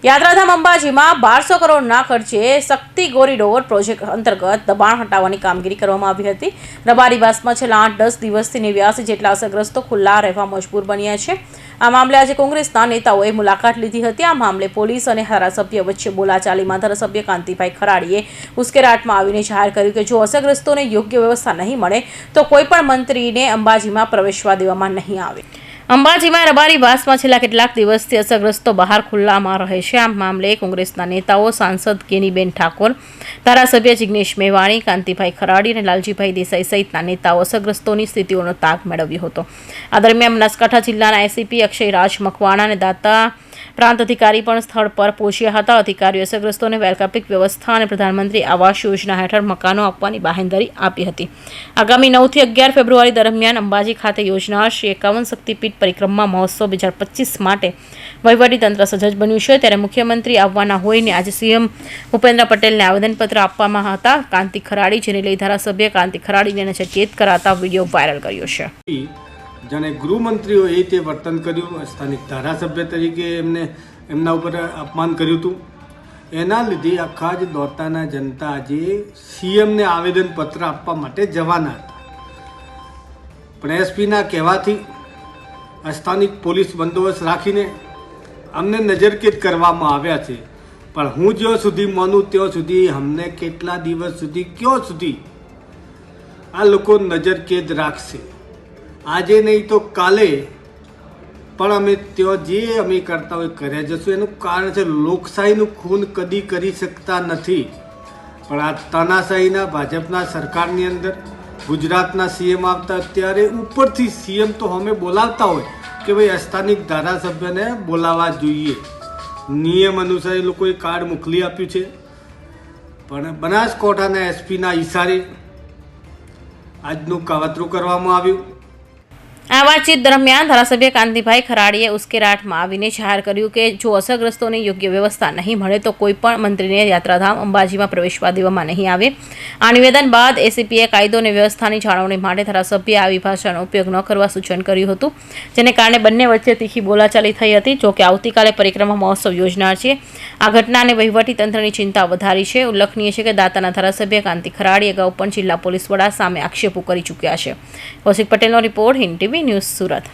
યાત્રાધામ અંબાજીમાં 1200 કરોડના ખર્ચે શક્તિ કોરિડોર પ્રોજેક્ટ અંતર્ગત દબાણ હટાવવાની કામગીરી કરવામાં આવી હતી। રબારીવાસમાં છેલ્લા 8-10 દિવસથી 89 જેટલા અસરગ્રસ્તો ખુલ્લા રહેવા મજબૂર બન્યા છે। આ મામલે આજે કોંગ્રેસના નેતાઓએ મુલાકાત લીધી હતી। આ મામલે પોલીસ અને ધારાસભ્ય વચ્ચે બોલાચાલીમાં ધારાસભ્ય કાંતિભાઈ ખરાડીએ ઉશ્કેરાટમાં આવીને જાહેર કર્યું કે જો અસરગ્રસ્તોને યોગ્ય વ્યવસ્થા નહીં મળે તો કોઈપણ મંત્રીને અંબાજીમાં પ્રવેશવા દેવામાં નહીં આવે। અંબાજીમાં રબારીવાસમાં છેલ્લા કેટલાક દિવસથી અસરગ્રસ્તો બહાર ખુલ્લામાં રહે છે। આ મામલે કોંગ્રેસના નેતાઓ સાંસદ ગેનીબેન ઠાકોર, ધારાસભ્ય જિગ્નેશ મેવાણી, કાંતિભાઈ ખરાડી અને લાલજીભાઈ દેસાઈ સહિતના નેતાઓ અસરગ્રસ્તોની સ્થિતિઓનો તાગ મેળવ્યો હતો। આ દરમિયાન બનાસકાંઠા જિલ્લાના એસીપી અક્ષયરાજ મકવાણા અને દાતા પ્રાંત અધિકારી પણ સ્થળ પર પહોંચ્યા હતા। અધિકારીઓ અસરગ્રસ્તોને વૈકલ્પિક વ્યવસ્થા અને પ્રધાનમંત્રી આવાસ યોજના હેઠળ મકાનો આપવાની બાહેંધરી આપી હતી। આગામી 9 થી 11 ફેબ્રુઆરી દરમિયાન અંબાજી ખાતે યોજનાર શ્રી 51 શક્તિપીઠ પરિક્રમા મહોત્સવ 2025 માટે વહીવટીતંત્ર સજ્જ બન્યું છે। ત્યારે મુખ્યમંત્રી આવવાના હોઈને આજે સીએમ ભૂપેન્દ્ર પટેલને આવેદનપત્ર આપવામાં હતા। કાંતિ ખરાડી, જેને લઈ ધારાસભ્ય કાંતિ ખરાડીને ચેત કરાતા વિડીયો વાયરલ કર્યો છે। જાણે ગૃહમંત્રીઓએ તે વર્તન કર્યું, સ્થાનિક ધારાસભ્ય તરીકે એમના ઉપર અપમાન કર્યું હતું। એના લીધે આખા જ દોતાના જનતા આજે સીએમને આવેદનપત્ર આપવા માટે જવાના હતા, પણ એસપીના કહેવાથી સ્થાનિક પોલીસ બંદોબસ્ત રાખીને અમને નજરકેદ કરવામાં આવ્યા છે। પણ હું જ્યાં સુધી માનું ત્યાં સુધી અમને કેટલા દિવસ સુધી ક્યાં સુધી આ લોકો નજરકેદ રાખશે? આજે નહીં તો કાલે પણ અમે ત્યાં જે અમે કરતા હોય કર્યા જશું। એનું કારણ છે લોકશાહીનું ખૂન કદી કરી શકતા નથી, પણ આ તાનાશાહીના ભાજપના સરકારની અંદર ગુજરાતના સીએમ આવતા ત્યારે ઉપરથી સીએમ તો અમે બોલાવતા હોય કે ભાઈ સ્થાનિક ધારાસભ્યને બોલાવવા જોઈએ। નિયમ અનુસાર એ લોકોએ કાર્ડ મોકલી આપ્યું છે, પણ બનાસકાંઠાના એસપીના ઈશારે આજનું કાવતરું કરવામાં આવ્યું। આ વાતચીત દરમિયાન ધારાસભ્ય કાંતિભાઈ ખરાડીએ ઉશ્કેરાટમાં આવીને જાહેર કર્યું કે જો અસરગ્રસ્તોને યોગ્ય વ્યવસ્થા નહીં મળે તો કોઈપણ મંત્રીને યાત્રાધામ અંબાજીમાં પ્રવેશવા દેવામાં નહીં આવે। આ નિવેદન બાદ એસીપીએ કાયદો અને વ્યવસ્થાની જાળવણી માટે ધારાસભ્યએ આવી ભાષાનો ઉપયોગ ન કરવા સૂચન કર્યું હતું, જેને કારણે બંને વચ્ચે તીખી બોલાચાલી થઈ હતી। જોકે આવતીકાલે પરિક્રમા મહોત્સવ યોજનાર છે। આ ઘટનાને વહીવટીતંત્રની ચિંતા વધારી છે। ઉલ્લેખનીય છે કે દાતાના ધારાસભ્ય કાંતિ ખરાડી અગાઉ પણ જિલ્લા પોલીસ વડા સામે આક્ષેપો કરી ચૂક્યા છે। કૌશિક પટેલનો report, Hind TV news, Surat.